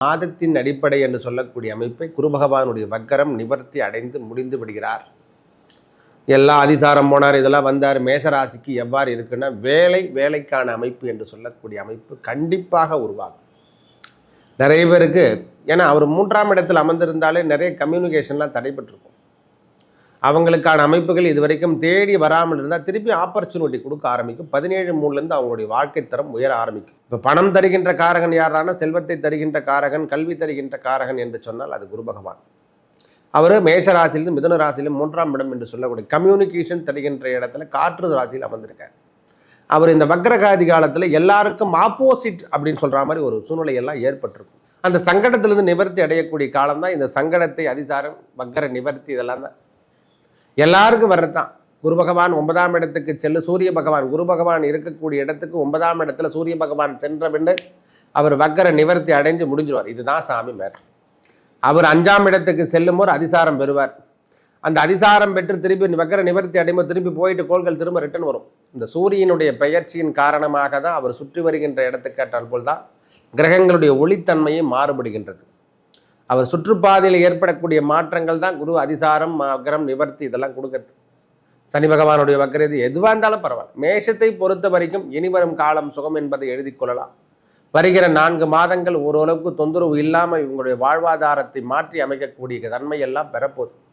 மாதத்தின் அடிப்படை என்று சொல்லக்கூடிய அமைப்பை குரு பகவானுடைய வக்கரம் நிவர்த்தி அடைந்து முடிந்து விடுகிறார். எல்லாம் அதிசாரம் போனார், இதெல்லாம் வந்தார். மேஷராசிக்கு எவ்வாறு இருக்குன்னா, வேலைக்கான அமைப்பு என்று சொல்லக்கூடிய அமைப்பு கண்டிப்பாக உருவாகும். நிறைய பேருக்கு, ஏன்னா அவர் 3ஆம் இடத்தில் அமர்ந்திருந்தாலே நிறைய கம்யூனிகேஷன்லாம் தடைபட்டிருக்கும். அவங்களுக்கான அமைப்புகள் இதுவரைக்கும் தேடி வராமல் இருந்தால் திருப்பி ஆப்பர்ச்சுனிட்டி கொடுக்க ஆரம்பிக்கும். 17/3 அவங்களுடைய வாழ்க்கை தரம் உயர ஆரம்பிக்கும். இப்போ பணம் தருகின்ற காரகன் யாரான, செல்வத்தை தருகின்ற காரகன், கல்வி தருகின்ற காரகன் என்று சொன்னால் அது குரு பகவான். அவர் மேஷ ராசியிலிருந்து மிதுன ராசியிலும் 3ஆம் இடம் என்று சொல்லக்கூடிய கம்யூனிகேஷன் தருகின்ற இடத்துல காற்று ராசியில் அமர்ந்திருக்கார். அவர் இந்த வக்ரகாதி காலத்தில் எல்லாருக்கும் ஆப்போசிட் அப்படின்னு சொல்கிற மாதிரி ஒரு சூழ்நிலையெல்லாம் ஏற்பட்டிருக்கும். அந்த சங்கடத்திலிருந்து நிவர்த்தி அடையக்கூடிய காலம் தான் இந்த சங்கடத்தை, அதிசாரம், வக்கர நிவர்த்தி, இதெல்லாம் தான் எல்லாருக்கும் வர்றதுதான். குரு பகவான் 9ஆம் இடத்துக்கு செல்லு சூரிய பகவான், குரு பகவான் இருக்கக்கூடிய இடத்துக்கு 9ஆம் இடத்துல சூரிய பகவான் சென்ற பின்னர் அவர் வக்கர நிவர்த்தி அடைஞ்சு முடிஞ்சுவார். இதுதான் சாமி மேட்டர். அவர் 5ஆம் இடத்துக்கு செல்லும் போது அதிசாரம் பெறுவார். அந்த அதிசாரம் பெற்று திருப்பி வக்கர நிவர்த்தி அடையும்போது திருப்பி போயிட்டு கோள்கள் திரும்ப ரிட்டர்ன் வரும். இந்த சூரியனுடைய பெயர்ச்சியின் காரணமாக தான் அவர் சுற்றி வருகின்ற இடத்துக்கு ஏற்றால் போல் தான் கிரகங்களுடைய ஒளித்தன்மையை மாறுபடுகின்றது. அவர் சுற்றுப்பாதையில் ஏற்படக்கூடிய மாற்றங்கள் தான் குரு அதிசாரம், வக்கரம், நிவர்த்தி இதெல்லாம் கொடுக்குறது. சனி பகவானுடைய வக்கரது எதுவாக இருந்தாலும் பரவாயில்ல. மேஷத்தை பொறுத்த வரைக்கும் இனிவரும் காலம் சுகம் என்பதை எழுதி கொள்ளலாம். வருகிற 4 மாதங்கள் ஓரளவுக்கு தொந்தரவு இல்லாமல் இவங்களுடைய வாழ்வாதாரத்தை மாற்றி அமைக்கக்கூடிய தன்மையெல்லாம் பெறப்போகுது.